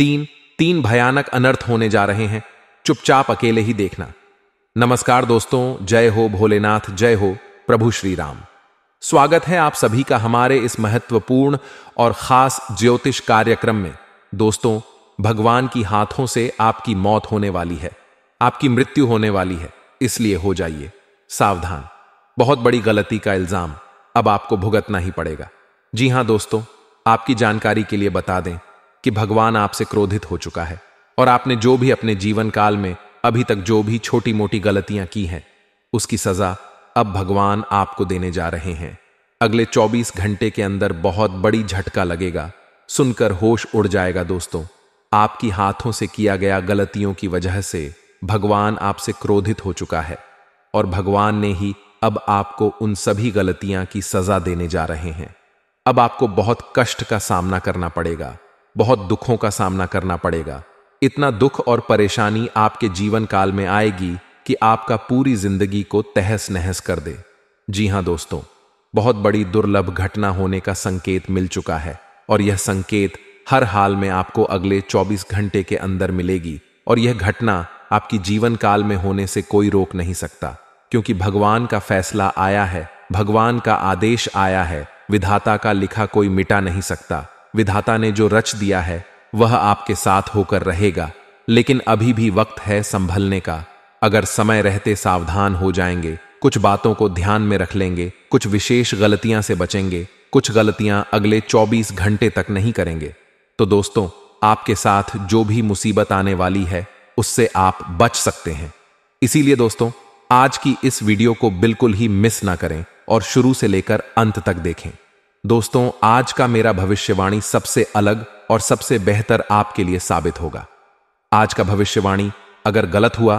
तीन तीन भयानक अनर्थ होने जा रहे हैं, चुपचाप अकेले ही देखना। नमस्कार दोस्तों, जय हो भोलेनाथ, जय हो प्रभु श्री राम। स्वागत है आप सभी का हमारे इस महत्वपूर्ण और खास ज्योतिष कार्यक्रम में। दोस्तों, भगवान की हाथों से आपकी मौत होने वाली है, आपकी मृत्यु होने वाली है, इसलिए हो जाइए सावधान। बहुत बड़ी गलती का इल्जाम अब आपको भुगतना ही पड़ेगा। जी हां दोस्तों, आपकी जानकारी के लिए बता दें कि भगवान आपसे क्रोधित हो चुका है और आपने जो भी अपने जीवन काल में अभी तक जो भी छोटी मोटी गलतियां की हैं, उसकी सजा अब भगवान आपको देने जा रहे हैं। अगले 24 घंटे के अंदर बहुत बड़ी झटका लगेगा, सुनकर होश उड़ जाएगा। दोस्तों, आपकी हाथों से किया गया गलतियों की वजह से भगवान आपसे क्रोधित हो चुका है और भगवान ने ही अब आपको उन सभी गलतियां की सजा देने जा रहे हैं। अब आपको बहुत कष्ट का सामना करना पड़ेगा, बहुत दुखों का सामना करना पड़ेगा। इतना दुख और परेशानी आपके जीवन काल में आएगी कि आपका पूरी जिंदगी को तहस नहस कर दे। जी हां दोस्तों, बहुत बड़ी दुर्लभ घटना होने का संकेत मिल चुका है और यह संकेत हर हाल में आपको अगले 24 घंटे के अंदर मिलेगी और यह घटना आपकी जीवन काल में होने से कोई रोक नहीं सकता, क्योंकि भगवान का फैसला आया है, भगवान का आदेश आया है। विधाता का लिखा कोई मिटा नहीं सकता। विधाता ने जो रच दिया है वह आपके साथ होकर रहेगा, लेकिन अभी भी वक्त है संभलने का। अगर समय रहते सावधान हो जाएंगे, कुछ बातों को ध्यान में रख लेंगे, कुछ विशेष गलतियां से बचेंगे, कुछ गलतियां अगले 24 घंटे तक नहीं करेंगे, तो दोस्तों आपके साथ जो भी मुसीबत आने वाली है उससे आप बच सकते हैं। इसीलिए दोस्तों, आज की इस वीडियो को बिल्कुल ही मिस ना करें और शुरू से लेकर अंत तक देखें। दोस्तों, आज का मेरा भविष्यवाणी सबसे अलग और सबसे बेहतर आपके लिए साबित होगा। आज का भविष्यवाणी अगर गलत हुआ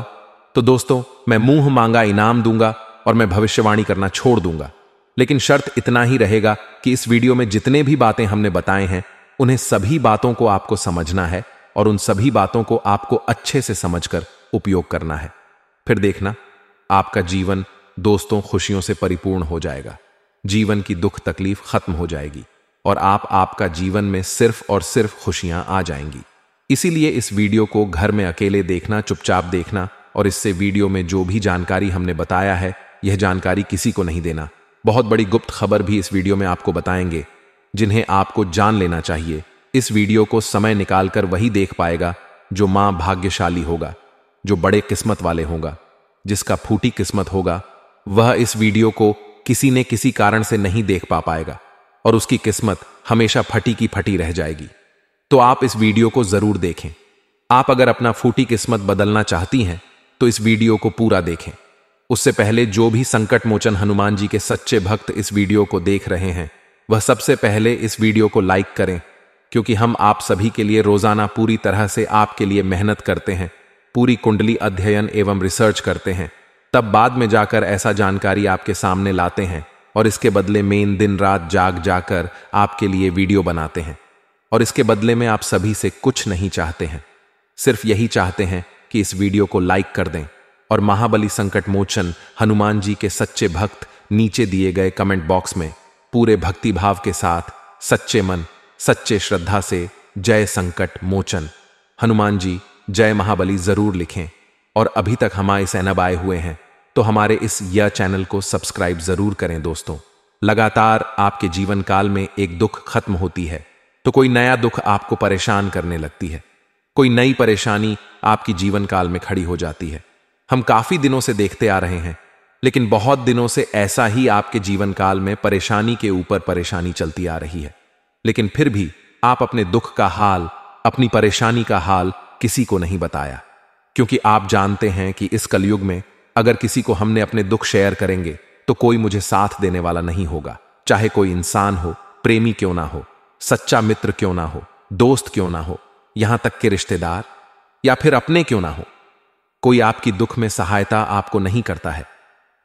तो दोस्तों मैं मुंह मांगा इनाम दूंगा और मैं भविष्यवाणी करना छोड़ दूंगा। लेकिन शर्त इतना ही रहेगा कि इस वीडियो में जितने भी बातें हमने बताए हैं, उन्हें सभी बातों को आपको समझना है और उन सभी बातों को आपको अच्छे से समझकर उपयोग करना है। फिर देखना, आपका जीवन दोस्तों खुशियों से परिपूर्ण हो जाएगा। जीवन की दुख तकलीफ खत्म हो जाएगी और आपका जीवन में सिर्फ और सिर्फ खुशियां आ जाएंगी। इसीलिए इस वीडियो को घर में अकेले देखना, चुपचाप देखना और इससे वीडियो में जो भी जानकारी हमने बताया है, यह जानकारी किसी को नहीं देना। बहुत बड़ी गुप्त खबर भी इस वीडियो में आपको बताएंगे, जिन्हें आपको जान लेना चाहिए। इस वीडियो को समय निकालकर वही देख पाएगा जो मां भाग्यशाली होगा, जो बड़े किस्मत वाले होगा। जिसका फूटी किस्मत होगा वह इस वीडियो को किसी ने किसी कारण से नहीं देख पाएगा और उसकी किस्मत हमेशा फटी की फटी रह जाएगी। तो आप इस वीडियो को जरूर देखें। आप अगर अपना फूटी किस्मत बदलना चाहती हैं तो इस वीडियो को पूरा देखें। उससे पहले जो भी संकट मोचन हनुमान जी के सच्चे भक्त इस वीडियो को देख रहे हैं, वह सबसे पहले इस वीडियो को लाइक करें, क्योंकि हम आप सभी के लिए रोजाना पूरी तरह से आपके लिए मेहनत करते हैं, पूरी कुंडली अध्ययन एवं रिसर्च करते हैं, तब बाद में जाकर ऐसा जानकारी आपके सामने लाते हैं और इसके बदले में दिन रात जाग जाकर आपके लिए वीडियो बनाते हैं। और इसके बदले में आप सभी से कुछ नहीं चाहते हैं, सिर्फ यही चाहते हैं कि इस वीडियो को लाइक कर दें और महाबली संकट मोचन हनुमान जी के सच्चे भक्त नीचे दिए गए कमेंट बॉक्स में पूरे भक्ति भाव के साथ सच्चे मन सच्चे श्रद्धा से जय संकट मोचन हनुमान जी जय महाबली जरूर लिखें। और अभी तक हमारे चैनल आए हुए हैं तो हमारे इस चैनल को सब्सक्राइब जरूर करें। दोस्तों, लगातार आपके जीवन काल में एक दुख खत्म होती है तो कोई नया दुख आपको परेशान करने लगती है, कोई नई परेशानी आपकी जीवन काल में खड़ी हो जाती है। हम काफी दिनों से देखते आ रहे हैं, लेकिन बहुत दिनों से ऐसा ही आपके जीवन काल में परेशानी के ऊपर परेशानी चलती आ रही है, लेकिन फिर भी आप अपने दुख का हाल, अपनी परेशानी का हाल किसी को नहीं बताया, क्योंकि आप जानते हैं कि इस कलयुग में अगर किसी को हमने अपने दुख शेयर करेंगे तो कोई मुझे साथ देने वाला नहीं होगा। चाहे कोई इंसान हो, प्रेमी क्यों ना हो, सच्चा मित्र क्यों ना हो, दोस्त क्यों ना हो, यहां तक के रिश्तेदार या फिर अपने क्यों ना हो, कोई आपकी दुख में सहायता आपको नहीं करता है।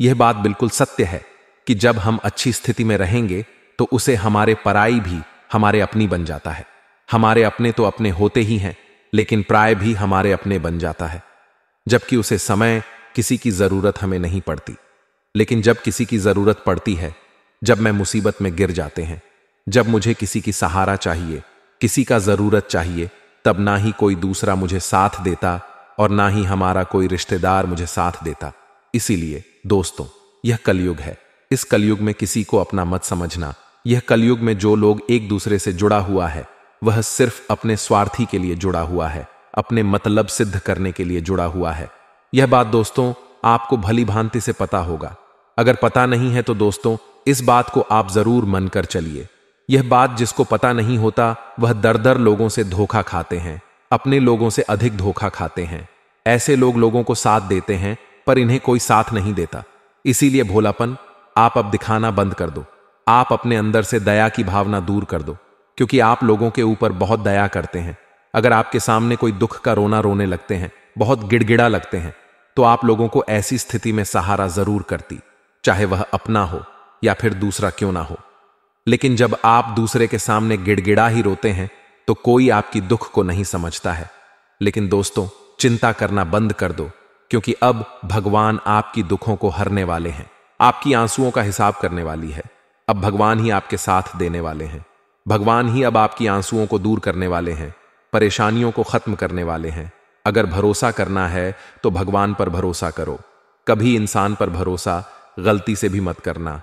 यह बात बिल्कुल सत्य है कि जब हम अच्छी स्थिति में रहेंगे तो उसे हमारे पराई भी हमारे अपनी बन जाता है। हमारे अपने तो अपने होते ही हैं, लेकिन प्राय भी हमारे अपने बन जाता है, जबकि उसे समय किसी की जरूरत हमें नहीं पड़ती। लेकिन जब किसी की जरूरत पड़ती है, जब मैं मुसीबत में गिर जाते हैं, जब मुझे किसी की सहारा चाहिए, किसी का जरूरत चाहिए, तब ना ही कोई दूसरा मुझे साथ देता और ना ही हमारा कोई रिश्तेदार मुझे साथ देता। इसीलिए दोस्तों, यह कलयुग है। इस कलयुग में किसी को अपना मत समझना। यह कलयुग में जो लोग एक दूसरे से जुड़ा हुआ है वह सिर्फ अपने स्वार्थी के लिए जुड़ा हुआ है, अपने मतलब सिद्ध करने के लिए जुड़ा हुआ है। यह बात दोस्तों आपको भली भांति से पता होगा। अगर पता नहीं है तो दोस्तों इस बात को आप जरूर मन कर चलिए। यह बात जिसको पता नहीं होता वह दर लोगों से धोखा खाते हैं, अपने लोगों से अधिक धोखा खाते हैं। ऐसे लोग लोगों को साथ देते हैं पर इन्हें कोई साथ नहीं देता। इसीलिए भोलापन आप अब दिखाना बंद कर दो। आप अपने अंदर से दया की भावना दूर कर दो, क्योंकि आप लोगों के ऊपर बहुत दया करते हैं। अगर आपके सामने कोई दुख का रोना रोने लगते हैं, बहुत गिड़गिड़ा लगते हैं, तो आप लोगों को ऐसी स्थिति में सहारा जरूर करती, चाहे वह अपना हो या फिर दूसरा क्यों ना हो। लेकिन जब आप दूसरे के सामने गिड़गिड़ा ही रोते हैं तो कोई आपकी दुख को नहीं समझता है। लेकिन दोस्तों चिंता करना बंद कर दो, क्योंकि अब भगवान आपकी दुखों को हरने वाले हैं, आपकी आंसुओं का हिसाब करने वाली है। अब भगवान ही आपके साथ देने वाले हैं। भगवान ही अब आपकी आंसुओं को दूर करने वाले हैं, परेशानियों को खत्म करने वाले हैं। अगर भरोसा करना है तो भगवान पर भरोसा करो, कभी इंसान पर भरोसा गलती से भी मत करना,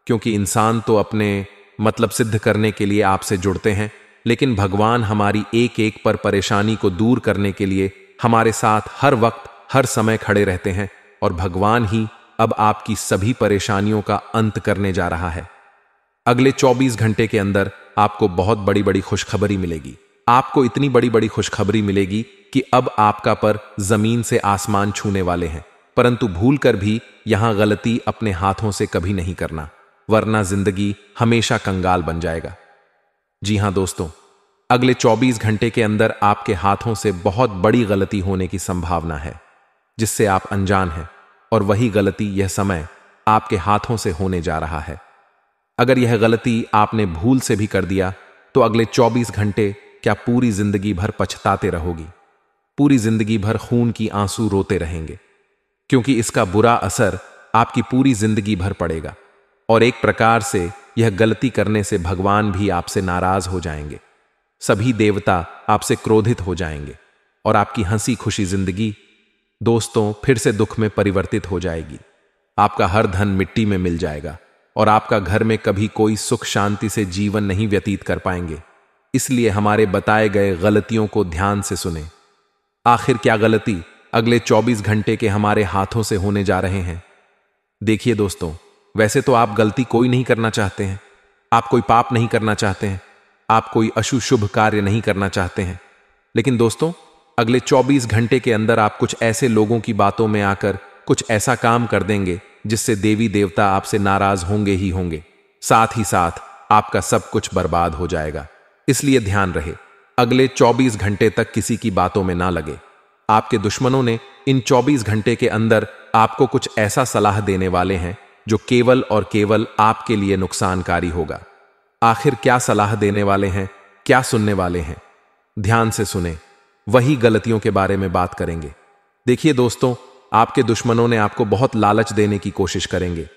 क्योंकि इंसान तो अपने मतलब सिद्ध करने के लिए आपसे जुड़ते हैं, लेकिन भगवान हमारी एक एक पर परेशानी को दूर करने के लिए हमारे साथ हर वक्त हर समय खड़े रहते हैं। और भगवान ही अब आपकी सभी परेशानियों का अंत करने जा रहा है। अगले 24 घंटे के अंदर आपको बहुत बड़ी बड़ी खुशखबरी मिलेगी। आपको इतनी बड़ी बड़ी खुशखबरी मिलेगी कि अब आपका पर जमीन से आसमान छूने वाले हैं। परंतु भूल कर भी यहां गलती अपने हाथों से कभी नहीं करना, वरना जिंदगी हमेशा कंगाल बन जाएगा। जी हां दोस्तों, अगले 24 घंटे के अंदर आपके हाथों से बहुत बड़ी गलती होने की संभावना है, जिससे आप अनजान हैं, और वही गलती यह समय आपके हाथों से होने जा रहा है। अगर यह गलती आपने भूल से भी कर दिया तो अगले 24 घंटे क्या पूरी जिंदगी भर पछताते रहोगी, पूरी जिंदगी भर खून की आंसू रोते रहेंगे, क्योंकि इसका बुरा असर आपकी पूरी जिंदगी भर पड़ेगा। और एक प्रकार से यह गलती करने से भगवान भी आपसे नाराज हो जाएंगे, सभी देवता आपसे क्रोधित हो जाएंगे, और आपकी हंसी खुशी जिंदगी दोस्तों फिर से दुख में परिवर्तित हो जाएगी। आपका हर धन मिट्टी में मिल जाएगा, और आपका घर में कभी कोई सुख शांति से जीवन नहीं व्यतीत कर पाएंगे। इसलिए हमारे बताए गए गलतियों को ध्यान से सुने। आखिर क्या गलती अगले 24 घंटे के हमारे हाथों से होने जा रहे हैं? देखिए दोस्तों, वैसे तो आप गलती कोई नहीं करना चाहते हैं, आप कोई पाप नहीं करना चाहते हैं, आप कोई अशुभ कार्य नहीं करना चाहते हैं। लेकिन दोस्तों अगले 24 घंटे के अंदर आप कुछ ऐसे लोगों की बातों में आकर कुछ ऐसा काम कर देंगे जिससे देवी देवता आपसे नाराज होंगे ही होंगे, साथ ही साथ आपका सब कुछ बर्बाद हो जाएगा। इसलिए ध्यान रहे, अगले 24 घंटे तक किसी की बातों में ना लगे। आपके दुश्मनों ने इन 24 घंटे के अंदर आपको कुछ ऐसा सलाह देने वाले हैं जो केवल और केवल आपके लिए नुकसानकारी होगा। आखिर क्या सलाह देने वाले हैं, क्या सुनने वाले हैं? ध्यान से सुने, वही गलतियों के बारे में बात करेंगे। देखिए दोस्तों, आपके दुश्मनों ने आपको बहुत लालच देने की कोशिश करेंगे।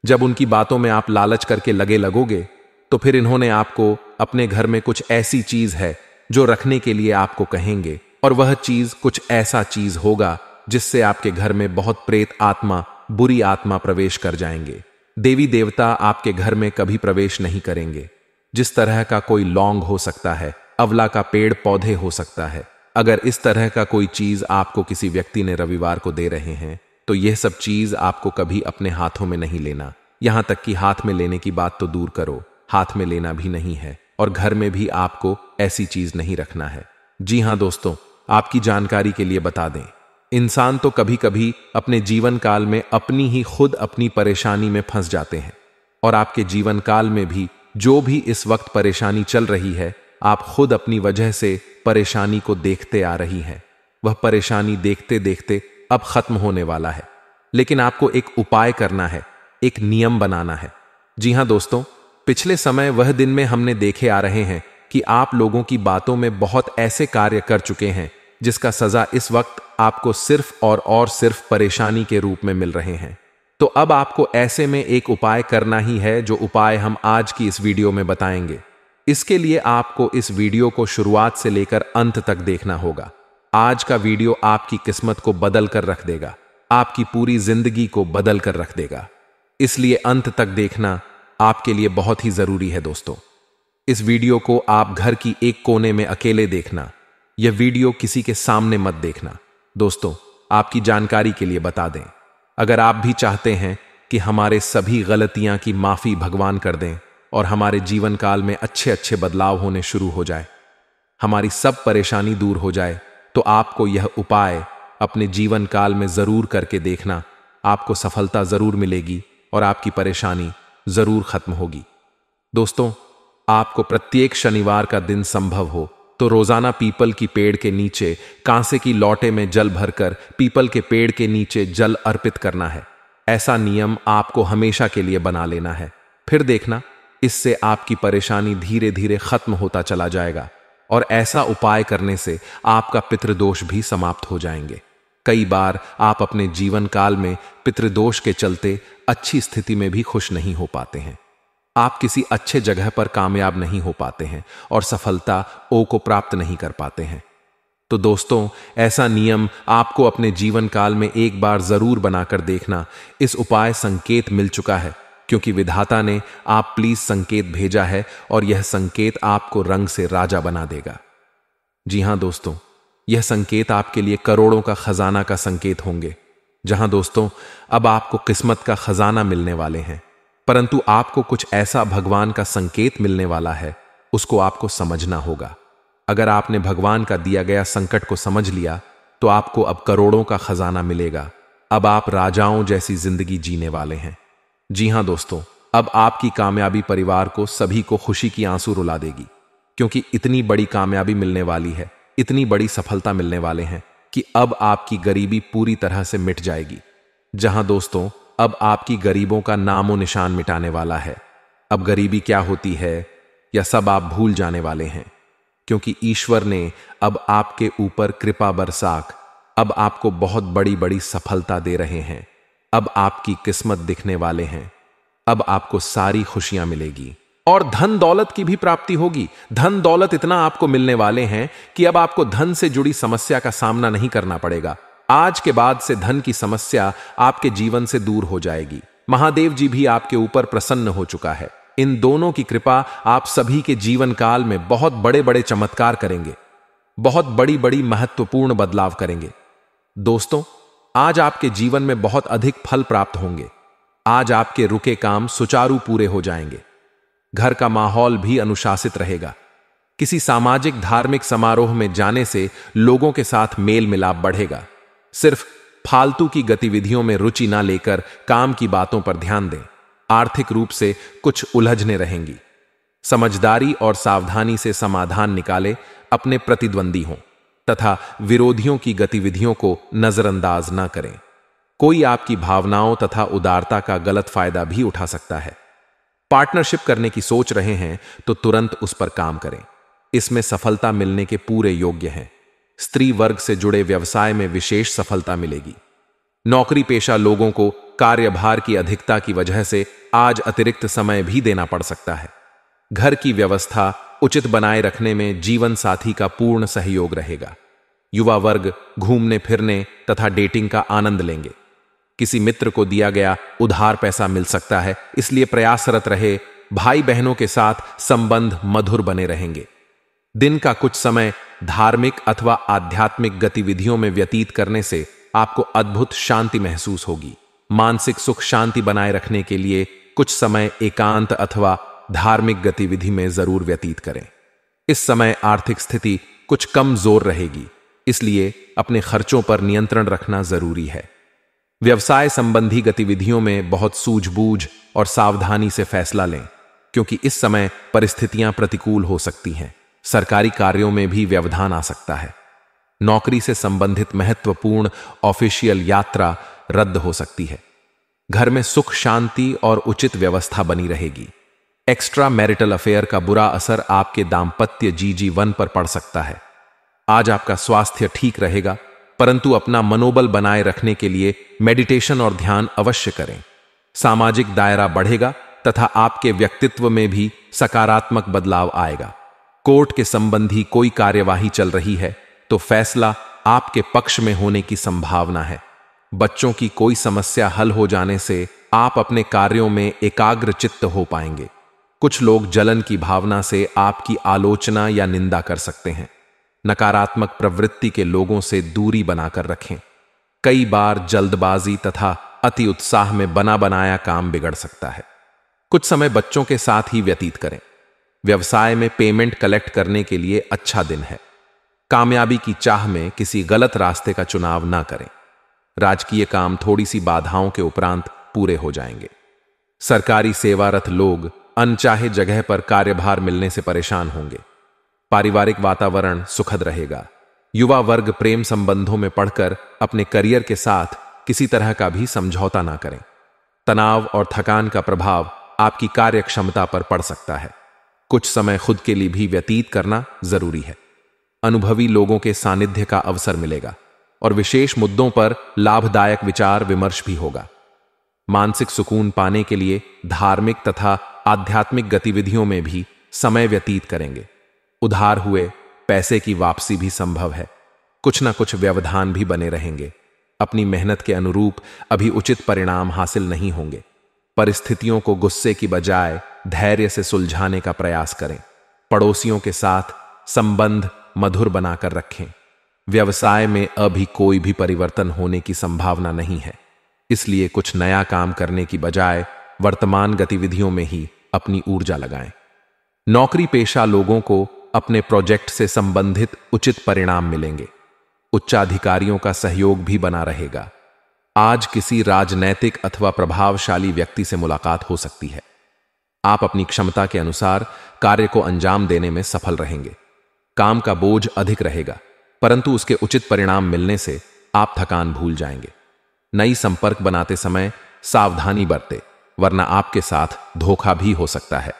जब उनकी बातों में आप लालच करके लगोगे तो फिर इन्होंने आपको अपने घर में कुछ ऐसी चीज है जो रखने के लिए आपको कहेंगे, और वह चीज कुछ ऐसा चीज होगा जिससे आपके घर में बहुत प्रेत आत्मा, बुरी आत्मा प्रवेश कर जाएंगे। देवी देवता आपके घर में कभी प्रवेश नहीं करेंगे। जिस तरह का कोई लौंग हो सकता है, अवला का पेड़ पौधे हो सकता है, अगर इस तरह का कोई चीज आपको किसी व्यक्ति ने रविवार को दे रहे हैं तो यह सब चीज आपको कभी अपने हाथों में नहीं लेना। यहां तक कि हाथ में लेने की बात तो दूर करो, हाथ में लेना भी नहीं है, और घर में भी आपको ऐसी चीज नहीं रखना है। जी हां दोस्तों, आपकी जानकारी के लिए बता दें, इंसान तो कभी कभी अपने जीवन काल में अपनी ही खुद अपनी परेशानी में फंस जाते हैं, और आपके जीवन काल में भी जो भी इस वक्त परेशानी चल रही है, आप खुद अपनी वजह से परेशानी को देखते आ रही हैं। वह परेशानी देखते देखते अब खत्म होने वाला है, लेकिन आपको एक उपाय करना है, एक नियम बनाना है। जी हां दोस्तों, पिछले समय वह दिन में हमने देखे आ रहे हैं कि आप लोगों की बातों में बहुत ऐसे कार्य कर चुके हैं जिसका सजा इस वक्त आपको सिर्फ और सिर्फ परेशानी के रूप में मिल रहे हैं। तो अब आपको ऐसे में एक उपाय करना ही है, जो उपाय हम आज की इस वीडियो में बताएंगे। इसके लिए आपको इस वीडियो को शुरुआत से लेकर अंत तक देखना होगा। आज का वीडियो आपकी किस्मत को बदल कर रख देगा, आपकी पूरी जिंदगी को बदल कर रख देगा। इसलिए अंत तक देखना आपके लिए बहुत ही जरूरी है दोस्तों। इस वीडियो को आप घर की एक कोने में अकेले देखना। यह वीडियो किसी के सामने मत देखना। दोस्तों, आपकी जानकारी के लिए बता दें, अगर आप भी चाहते हैं कि हमारे सभी गलतियां की माफी भगवान कर दें और हमारे जीवन काल में अच्छे अच्छे बदलाव होने शुरू हो जाए, हमारी सब परेशानी दूर हो जाए, तो आपको यह उपाय अपने जीवन काल में जरूर करके देखना। आपको सफलता जरूर मिलेगी और आपकी परेशानी जरूर खत्म होगी। दोस्तों, आपको प्रत्येक शनिवार का दिन संभव हो तो रोजाना पीपल की पेड़ के नीचे कांसे की लौटे में जल भरकर पीपल के पेड़ के नीचे जल अर्पित करना है। ऐसा नियम आपको हमेशा के लिए बना लेना है। फिर देखना, इससे आपकी परेशानी धीरे धीरे खत्म होता चला जाएगा और ऐसा उपाय करने से आपका पितृदोष भी समाप्त हो जाएंगे। कई बार आप अपने जीवन काल में पितृदोष के चलते अच्छी स्थिति में भी खुश नहीं हो पाते हैं। आप किसी अच्छे जगह पर कामयाब नहीं हो पाते हैं और सफलता को प्राप्त नहीं कर पाते हैं। तो दोस्तों, ऐसा नियम आपको अपने जीवन काल में एक बार जरूर बनाकर देखना। इस उपाय संकेत मिल चुका है, क्योंकि विधाता ने आप प्लीज संकेत भेजा है और यह संकेत आपको रंग से राजा बना देगा। जी हां दोस्तों, यह संकेत आपके लिए करोड़ों का खजाना का संकेत होंगे। जहां दोस्तों, अब आपको किस्मत का खजाना मिलने वाले हैं, परंतु आपको कुछ ऐसा भगवान का संकेत मिलने वाला है, उसको आपको समझना होगा। अगर आपने भगवान का दिया गया संकट को समझ लिया तो आपको अब करोड़ों का खजाना मिलेगा। अब आप राजाओं जैसी जिंदगी जीने वाले हैं। जी हां दोस्तों, अब आपकी कामयाबी परिवार को सभी को खुशी की आंसू रुला देगी, क्योंकि इतनी बड़ी कामयाबी मिलने वाली है, इतनी बड़ी सफलता मिलने वाले हैं कि अब आपकी गरीबी पूरी तरह से मिट जाएगी। जहां दोस्तों, अब आपकी गरीबों का नामो निशान मिटाने वाला है। अब गरीबी क्या होती है या सब आप भूल जाने वाले हैं, क्योंकि ईश्वर ने अब आपके ऊपर कृपा बरसाक अब आपको बहुत बड़ी बड़ी सफलता दे रहे हैं। अब आपकी किस्मत दिखने वाले हैं। अब आपको सारी खुशियां मिलेगी और धन दौलत की भी प्राप्ति होगी। धन दौलत इतना आपको मिलने वाले हैं कि अब आपको धन से जुड़ी समस्या का सामना नहीं करना पड़ेगा। आज के बाद से धन की समस्या आपके जीवन से दूर हो जाएगी। महादेव जी भी आपके ऊपर प्रसन्न हो चुका है। इन दोनों की कृपा आप सभी के जीवन काल में बहुत बड़े बड़े चमत्कार करेंगे, बहुत बड़ी बड़ी महत्वपूर्ण बदलाव करेंगे। दोस्तों, आज आपके जीवन में बहुत अधिक फल प्राप्त होंगे। आज आपके रुके काम सुचारू पूरे हो जाएंगे। घर का माहौल भी अनुशासित रहेगा। किसी सामाजिक धार्मिक समारोह में जाने से लोगों के साथ मेल मिलाप बढ़ेगा। सिर्फ फालतू की गतिविधियों में रुचि ना लेकर काम की बातों पर ध्यान दें। आर्थिक रूप से कुछ उलझने रहेंगी। समझदारी और सावधानी से समाधान निकाले, अपने प्रतिद्वंदी हों तथा विरोधियों की गतिविधियों को नजरअंदाज न करें। कोई आपकी भावनाओं तथा उदारता का गलत फायदा भी उठा सकता है। पार्टनरशिप करने की सोच रहे हैं तो तुरंत उस पर काम करें। इसमें सफलता मिलने के पूरे योग्य हैं। स्त्री वर्ग से जुड़े व्यवसाय में विशेष सफलता मिलेगी। नौकरी पेशा लोगों को कार्यभार की अधिकता की वजह से आज अतिरिक्त समय भी देना पड़ सकता है। घर की व्यवस्था उचित बनाए रखने में जीवन साथी का पूर्ण सहयोग रहेगा। युवा वर्ग घूमने फिरने तथा डेटिंग का आनंद लेंगे। किसी मित्र को दिया गया उधार पैसा मिल सकता है, इसलिए प्रयासरत रहे। भाई बहनों के साथ संबंध मधुर बने रहेंगे। दिन का कुछ समय धार्मिक अथवा आध्यात्मिक गतिविधियों में व्यतीत करने से आपको अद्भुत शांति महसूस होगी। मानसिक सुख शांति बनाए रखने के लिए कुछ समय एकांत अथवा धार्मिक गतिविधि में जरूर व्यतीत करें। इस समय आर्थिक स्थिति कुछ कम जोर रहेगी, इसलिए अपने खर्चों पर नियंत्रण रखना जरूरी है। व्यवसाय संबंधी गतिविधियों में बहुत सूझबूझ और सावधानी से फैसला लें, क्योंकि इस समय परिस्थितियां प्रतिकूल हो सकती हैं। सरकारी कार्यों में भी व्यवधान आ सकता है। नौकरी से संबंधित महत्वपूर्ण ऑफिशियल यात्रा रद्द हो सकती है। घर में सुख शांति और उचित व्यवस्था बनी रहेगी। एक्स्ट्रा मैरिटल अफेयर का बुरा असर आपके दाम्पत्य जीवन पर पड़ सकता है। आज आपका स्वास्थ्य ठीक रहेगा, परंतु अपना मनोबल बनाए रखने के लिए मेडिटेशन और ध्यान अवश्य करें। सामाजिक दायरा बढ़ेगा, तथा आपके व्यक्तित्व में भी सकारात्मक बदलाव आएगा। कोर्ट के संबंधी कोई कार्यवाही चल रही है तो फैसला आपके पक्ष में होने की संभावना है। बच्चों की कोई समस्या हल हो जाने से आप अपने कार्यों में एकाग्र चित्त हो पाएंगे। कुछ लोग जलन की भावना से आपकी आलोचना या निंदा कर सकते हैं। नकारात्मक प्रवृत्ति के लोगों से दूरी बनाकर रखें। कई बार जल्दबाजी तथा अति उत्साह में बना बनाया काम बिगड़ सकता है। कुछ समय बच्चों के साथ ही व्यतीत करें। व्यवसाय में पेमेंट कलेक्ट करने के लिए अच्छा दिन है। कामयाबी की चाह में किसी गलत रास्ते का चुनाव ना करें। राजकीय काम थोड़ी सी बाधाओं के उपरांत पूरे हो जाएंगे। सरकारी सेवारत लोग अनचाहे जगह पर कार्यभार मिलने से परेशान होंगे। पारिवारिक वातावरण सुखद रहेगा। युवा वर्ग प्रेम संबंधों में पढ़कर अपने करियर के साथ किसी तरह का भी समझौता ना करें। तनाव और थकान का प्रभाव आपकी कार्य क्षमता पर पड़ सकता है। कुछ समय खुद के लिए भी व्यतीत करना जरूरी है। अनुभवी लोगों के सानिध्य का अवसर मिलेगा और विशेष मुद्दों पर लाभदायक विचार विमर्श भी होगा। मानसिक सुकून पाने के लिए धार्मिक तथा आध्यात्मिक गतिविधियों में भी समय व्यतीत करेंगे। उधार हुए पैसे की वापसी भी संभव है। कुछ ना कुछ व्यवधान भी बने रहेंगे। अपनी मेहनत के अनुरूप अभी उचित परिणाम हासिल नहीं होंगे। परिस्थितियों को गुस्से की बजाय धैर्य से सुलझाने का प्रयास करें। पड़ोसियों के साथ संबंध मधुर बनाकर रखें। व्यवसाय में अभी कोई भी परिवर्तन होने की संभावना नहीं है, इसलिए कुछ नया काम करने की बजाय वर्तमान गतिविधियों में ही अपनी ऊर्जा लगाएं। नौकरी पेशा लोगों को अपने प्रोजेक्ट से संबंधित उचित परिणाम मिलेंगे। उच्चाधिकारियों का सहयोग भी बना रहेगा। आज किसी राजनैतिक अथवा प्रभावशाली व्यक्ति से मुलाकात हो सकती है। आप अपनी क्षमता के अनुसार कार्य को अंजाम देने में सफल रहेंगे। काम का बोझ अधिक रहेगा, परंतु उसके उचित परिणाम मिलने से आप थकान भूल जाएंगे। नई संपर्क बनाते समय सावधानी बरतें, वरना आपके साथ धोखा भी हो सकता है।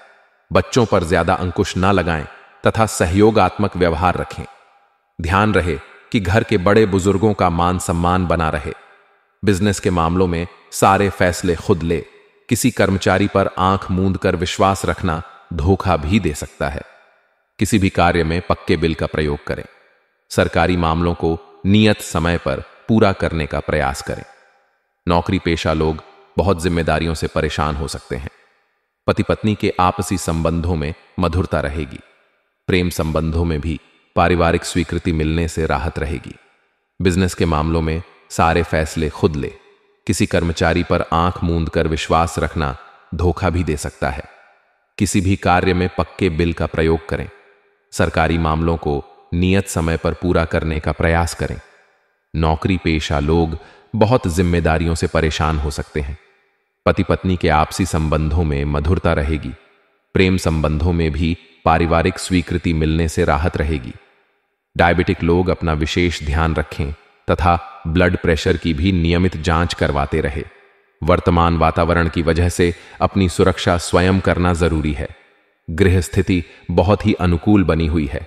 बच्चों पर ज्यादा अंकुश न लगाएं तथा सहयोगात्मक व्यवहार रखें। ध्यान रहे कि घर के बड़े बुजुर्गों का मान सम्मान बना रहे। बिजनेस के मामलों में सारे फैसले खुद ले। किसी कर्मचारी पर आंख मूंद कर विश्वास रखना धोखा भी दे सकता है। किसी भी कार्य में पक्के बिल का प्रयोग करें। सरकारी मामलों को नियत समय पर पूरा करने का प्रयास करें। नौकरी पेशा लोग बहुत जिम्मेदारियों से परेशान हो सकते हैं। पति पत्नी के आपसी संबंधों में मधुरता रहेगी। प्रेम संबंधों में भी पारिवारिक स्वीकृति मिलने से राहत रहेगी। बिजनेस के मामलों में सारे फैसले खुद ले। किसी कर्मचारी पर आंख मूंद कर विश्वास रखना धोखा भी दे सकता है। किसी भी कार्य में पक्के बिल का प्रयोग करें। सरकारी मामलों को नियत समय पर पूरा करने का प्रयास करें। नौकरी पेशा लोग बहुत जिम्मेदारियों से परेशान हो सकते हैं। पति पत्नी के आपसी संबंधों में मधुरता रहेगी। प्रेम संबंधों में भी पारिवारिक स्वीकृति मिलने से राहत रहेगी। डायबिटिक लोग अपना विशेष ध्यान रखें तथा ब्लड प्रेशर की भी नियमित जांच करवाते रहे। वर्तमान वातावरण की वजह से अपनी सुरक्षा स्वयं करना जरूरी है। गृह स्थिति बहुत ही अनुकूल बनी हुई है।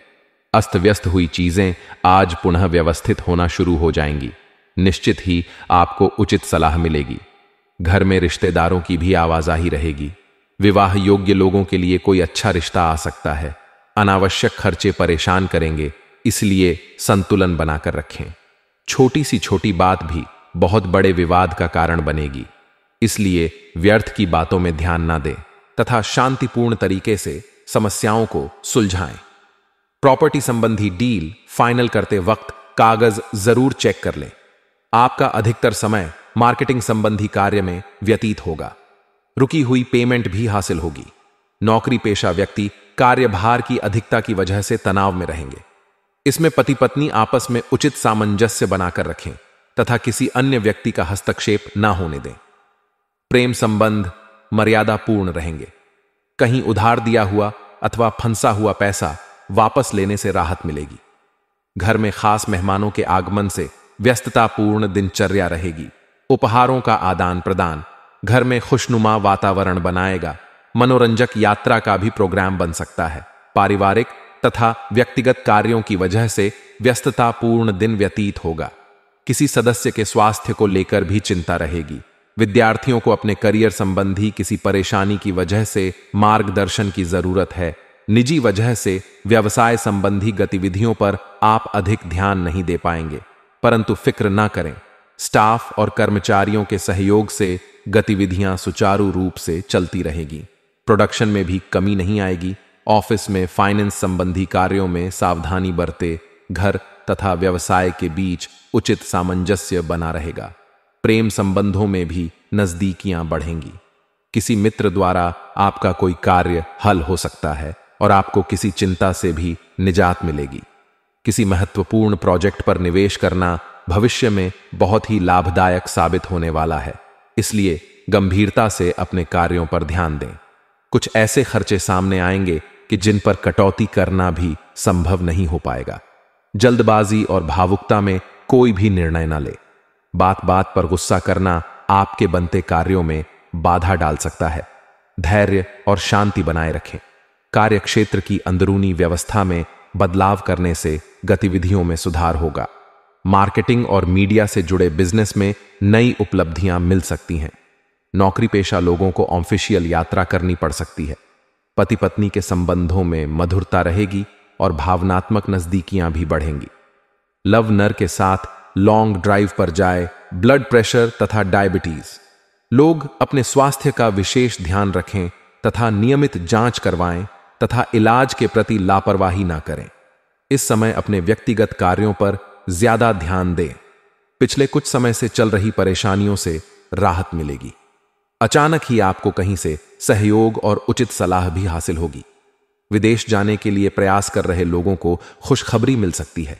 अस्त व्यस्त हुई चीजें आज पुनः व्यवस्थित होना शुरू हो जाएंगी। निश्चित ही आपको उचित सलाह मिलेगी। घर में रिश्तेदारों की भी आवाजाही रहेगी। विवाह योग्य लोगों के लिए कोई अच्छा रिश्ता आ सकता है। अनावश्यक खर्चे परेशान करेंगे, इसलिए संतुलन बनाकर रखें। छोटी सी छोटी बात भी बहुत बड़े विवाद का कारण बनेगी, इसलिए व्यर्थ की बातों में ध्यान ना दें तथा शांतिपूर्ण तरीके से समस्याओं को सुलझाएं। प्रॉपर्टी संबंधी डील फाइनल करते वक्त कागज जरूर चेक कर लें। आपका अधिकतर समय मार्केटिंग संबंधी कार्य में व्यतीत होगा। रुकी हुई पेमेंट भी हासिल होगी। नौकरी पेशा व्यक्ति कार्यभार की अधिकता की वजह से तनाव में रहेंगे। इसमें पति पत्नी आपस में उचित सामंजस्य बनाकर रखें तथा किसी अन्य व्यक्ति का हस्तक्षेप ना होने दें। प्रेम संबंध मर्यादापूर्ण रहेंगे। कहीं उधार दिया हुआ अथवा फंसा हुआ पैसा वापस लेने से राहत मिलेगी। घर में खास मेहमानों के आगमन से व्यस्ततापूर्ण दिनचर्या रहेगी। उपहारों का आदान प्रदान घर में खुशनुमा वातावरण बनाएगा। मनोरंजक यात्रा का भी प्रोग्राम बन सकता है। पारिवारिक तथा व्यक्तिगत कार्यों की वजह से व्यस्ततापूर्ण दिन व्यतीत होगा। किसी सदस्य के स्वास्थ्य को लेकर भी चिंता रहेगी। विद्यार्थियों को अपने करियर संबंधी किसी परेशानी की वजह से मार्गदर्शन की जरूरत है। निजी वजह से व्यवसाय संबंधी गतिविधियों पर आप अधिक ध्यान नहीं दे पाएंगे, परंतु फिक्र ना करें। स्टाफ और कर्मचारियों के सहयोग से गतिविधियां सुचारू रूप से चलती रहेगी। प्रोडक्शन में भी कमी नहीं आएगी। ऑफिस में फाइनेंस संबंधी कार्यों में सावधानी बरते। घर तथा व्यवसाय के बीच उचित सामंजस्य बना रहेगा। प्रेम संबंधों में भी नजदीकियां बढ़ेंगी। किसी मित्र द्वारा आपका कोई कार्य हल हो सकता है और आपको किसी चिंता से भी निजात मिलेगी। किसी महत्वपूर्ण प्रोजेक्ट पर निवेश करना भविष्य में बहुत ही लाभदायक साबित होने वाला है, इसलिए गंभीरता से अपने कार्यों पर ध्यान दें। कुछ ऐसे खर्चे सामने आएंगे कि जिन पर कटौती करना भी संभव नहीं हो पाएगा। जल्दबाजी और भावुकता में कोई भी निर्णय न ले। बात बात पर गुस्सा करना आपके बनते कार्यों में बाधा डाल सकता है। धैर्य और शांति बनाए रखें। कार्यक्षेत्र की अंदरूनी व्यवस्था में बदलाव करने से गतिविधियों में सुधार होगा। मार्केटिंग और मीडिया से जुड़े बिजनेस में नई उपलब्धियां मिल सकती हैं। नौकरी पेशा लोगों को ऑफिशियल यात्रा करनी पड़ सकती है। पति पत्नी के संबंधों में मधुरता रहेगी और भावनात्मक नजदीकियां भी बढ़ेंगी। लव नर के साथ लॉन्ग ड्राइव पर जाए। ब्लड प्रेशर तथा डायबिटीज। लोग अपने स्वास्थ्य का विशेष ध्यान रखें तथा नियमित जांच करवाएं तथा इलाज के प्रति लापरवाही ना करें। इस समय अपने व्यक्तिगत कार्यों पर ज्यादा ध्यान दें। पिछले कुछ समय से चल रही परेशानियों से राहत मिलेगी। अचानक ही आपको कहीं से सहयोग और उचित सलाह भी हासिल होगी। विदेश जाने के लिए प्रयास कर रहे लोगों को खुशखबरी मिल सकती है।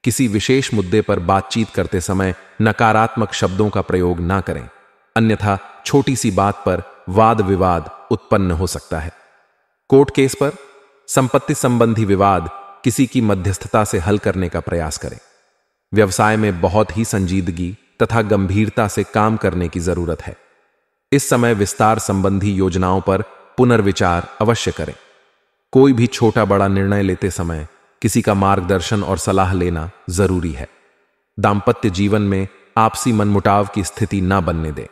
किसी विशेष मुद्दे पर बातचीत करते समय नकारात्मक शब्दों का प्रयोग ना करें, अन्यथा छोटी सी बात पर वाद विवाद उत्पन्न हो सकता है। कोर्ट केस पर संपत्ति संबंधी विवाद किसी की मध्यस्थता से हल करने का प्रयास करें। व्यवसाय में बहुत ही संजीदगी तथा गंभीरता से काम करने की जरूरत है। इस समय विस्तार संबंधी योजनाओं पर पुनर्विचार अवश्य करें। कोई भी छोटा बड़ा निर्णय लेते समय किसी का मार्गदर्शन और सलाह लेना जरूरी है। दांपत्य जीवन में आपसी मनमुटाव की स्थिति ना बनने दें,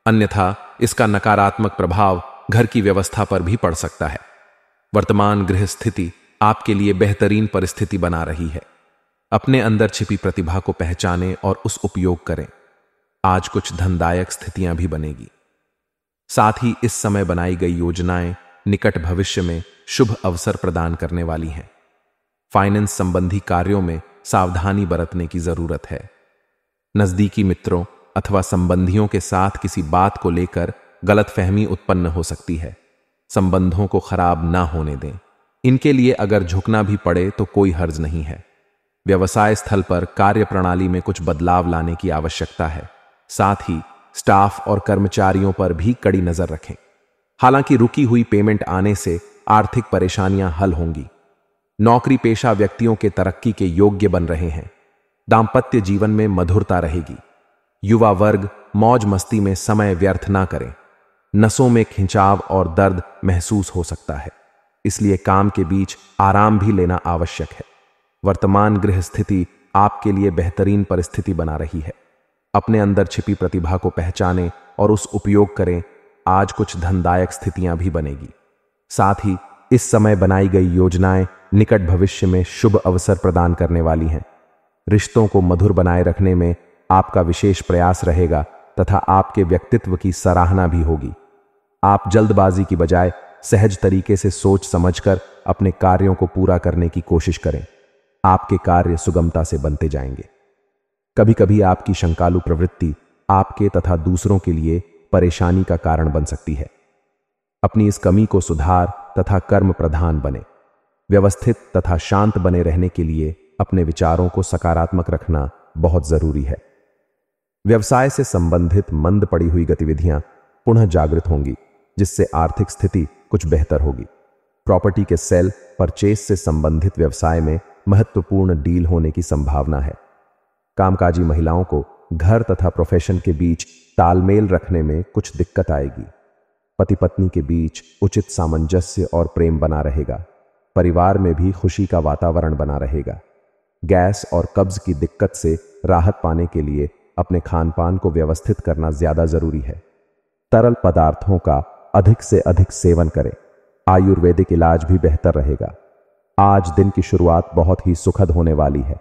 अन्यथा इसका नकारात्मक प्रभाव घर की व्यवस्था पर भी पड़ सकता है। वर्तमान गृह स्थिति आपके लिए बेहतरीन परिस्थिति बना रही है। अपने अंदर छिपी प्रतिभा को पहचानें और उस उपयोग करें। आज कुछ धनदायक स्थितियां भी बनेगी। साथ ही इस समय बनाई गई योजनाएं निकट भविष्य में शुभ अवसर प्रदान करने वाली हैं। फाइनेंस संबंधी कार्यों में सावधानी बरतने की जरूरत है। नजदीकी मित्रों अथवा संबंधियों के साथ किसी बात को लेकर गलतफहमी उत्पन्न हो सकती है। संबंधों को खराब ना होने दें। इनके लिए अगर झुकना भी पड़े तो कोई हर्ज नहीं है। व्यवसाय स्थल पर कार्य प्रणाली में कुछ बदलाव लाने की आवश्यकता है। साथ ही स्टाफ और कर्मचारियों पर भी कड़ी नजर रखें। हालांकि रुकी हुई पेमेंट आने से आर्थिक परेशानियां हल होंगी। नौकरी पेशा व्यक्तियों के तरक्की के योग्य बन रहे हैं। दांपत्य जीवन में मधुरता रहेगी। युवा वर्ग मौज मस्ती में समय व्यर्थ ना करें। नसों में खिंचाव और दर्द महसूस हो सकता है, इसलिए काम के बीच आराम भी लेना आवश्यक है। वर्तमान गृह स्थिति आपके लिए बेहतरीन परिस्थिति बना रही है। अपने अंदर छिपी प्रतिभा को पहचानें और उस उपयोग करें। आज कुछ धनदायक स्थितियां भी बनेगी। साथ ही इस समय बनाई गई योजनाएं निकट भविष्य में शुभ अवसर प्रदान करने वाली हैं। रिश्तों को मधुर बनाए रखने में आपका विशेष प्रयास रहेगा तथा आपके व्यक्तित्व की सराहना भी होगी। आप जल्दबाजी की बजाय सहज तरीके से सोच समझकर अपने कार्यों को पूरा करने की कोशिश करें। आपके कार्य सुगमता से बनते जाएंगे। कभी कभी आपकी शंकालु प्रवृत्ति आपके तथा दूसरों के लिए परेशानी का कारण बन सकती है। अपनी इस कमी को सुधार तथा कर्म प्रधान बने। व्यवस्थित तथा शांत बने रहने के लिए अपने विचारों को सकारात्मक रखना बहुत जरूरी है। व्यवसाय से संबंधित मंद पड़ी हुई गतिविधियां पुनः जागृत होंगी, जिससे आर्थिक स्थिति कुछ बेहतर होगी। प्रॉपर्टी के सेल परचेज से संबंधित व्यवसाय में महत्वपूर्ण डील होने की संभावना है। कामकाजी महिलाओं को घर तथा प्रोफेशन के बीच तालमेल रखने में कुछ दिक्कत आएगी। पति पत्नी के बीच उचित सामंजस्य और प्रेम बना रहेगा। परिवार में भी खुशी का वातावरण बना रहेगा। गैस और कब्ज की दिक्कत से राहत पाने के लिए अपने खान पान को व्यवस्थित करना ज्यादा जरूरी है। तरल पदार्थों का अधिक से अधिक सेवन करें। आयुर्वेदिक इलाज भी बेहतर रहेगा। आज दिन की शुरुआत बहुत ही सुखद होने वाली है।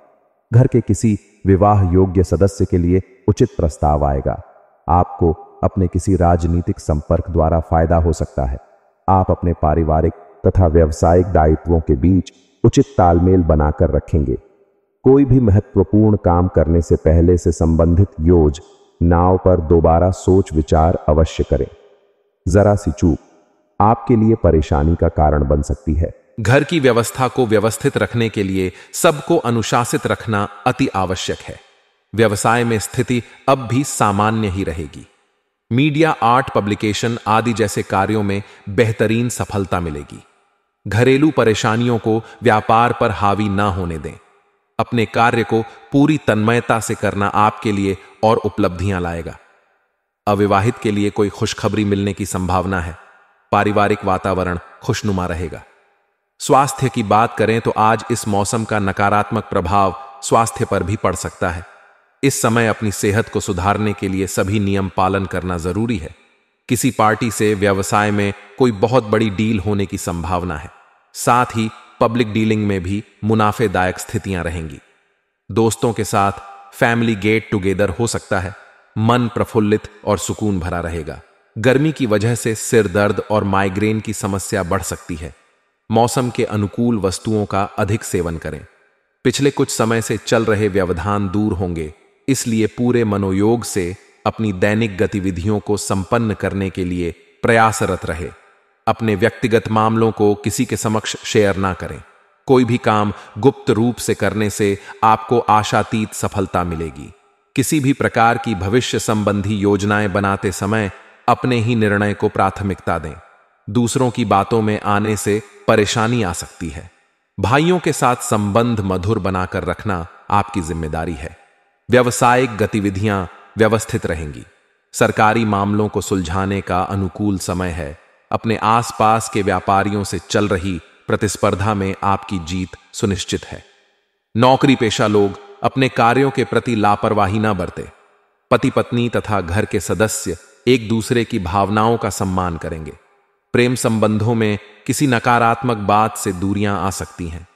घर के किसी विवाह योग्य सदस्य के लिए उचित प्रस्ताव आएगा। आपको अपने किसी राजनीतिक संपर्क द्वारा फायदा हो सकता है। आप अपने पारिवारिक तथा व्यावसायिक दायित्वों के बीच उचित तालमेल बनाकर रखेंगे। कोई भी महत्वपूर्ण काम करने से पहले से संबंधित योजनाओं पर दोबारा सोच विचार अवश्य करें। जरा सी चूक आपके लिए परेशानी का कारण बन सकती है। घर की व्यवस्था को व्यवस्थित रखने के लिए सबको अनुशासित रखना अति आवश्यक है। व्यवसाय में स्थिति अब भी सामान्य ही रहेगी। मीडिया, आर्ट, पब्लिकेशन आदि जैसे कार्यों में बेहतरीन सफलता मिलेगी। घरेलू परेशानियों को व्यापार पर हावी ना होने दें। अपने कार्य को पूरी तन्मयता से करना आपके लिए और उपलब्धियां लाएगा। अविवाहित के लिए कोई खुशखबरी मिलने की संभावना है। पारिवारिक वातावरण खुशनुमा रहेगा। स्वास्थ्य की बात करें तो आज इस मौसम का नकारात्मक प्रभाव स्वास्थ्य पर भी पड़ सकता है। इस समय अपनी सेहत को सुधारने के लिए सभी नियम पालन करना जरूरी है। किसी पार्टी से व्यवसाय में कोई बहुत बड़ी डील होने की संभावना है। साथ ही पब्लिक डीलिंग में भी मुनाफेदायक स्थितियां रहेंगी। दोस्तों के साथ फैमिली गेट टुगेदर हो सकता है। मन प्रफुल्लित और सुकून भरा रहेगा। गर्मी की वजह से सिर दर्द और माइग्रेन की समस्या बढ़ सकती है। मौसम के अनुकूल वस्तुओं का अधिक सेवन करें। पिछले कुछ समय से चल रहे व्यवधान दूर होंगे, इसलिए पूरे मनोयोग से अपनी दैनिक गतिविधियों को संपन्न करने के लिए प्रयासरत रहे। अपने व्यक्तिगत मामलों को किसी के समक्ष शेयर ना करें। कोई भी काम गुप्त रूप से करने से आपको आशातीत सफलता मिलेगी। किसी भी प्रकार की भविष्य संबंधी योजनाएं बनाते समय अपने ही निर्णय को प्राथमिकता दें। दूसरों की बातों में आने से परेशानी आ सकती है। भाइयों के साथ संबंध मधुर बनाकर रखना आपकी जिम्मेदारी है। व्यावसायिक गतिविधियां व्यवस्थित रहेंगी। सरकारी मामलों को सुलझाने का अनुकूल समय है। अपने आसपास के व्यापारियों से चल रही प्रतिस्पर्धा में आपकी जीत सुनिश्चित है। नौकरी पेशा लोग अपने कार्यों के प्रति लापरवाही न बरतें। पति पत्नी तथा घर के सदस्य एक दूसरे की भावनाओं का सम्मान करेंगे। प्रेम संबंधों में किसी नकारात्मक बात से दूरियां आ सकती हैं।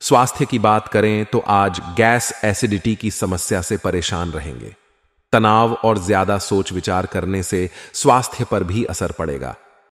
स्वास्थ्य की बात करें तो आज गैस एसिडिटी की समस्या से परेशान रहेंगे। तनाव और ज्यादा सोच विचार करने से स्वास्थ्य पर भी असर पड़ेगा।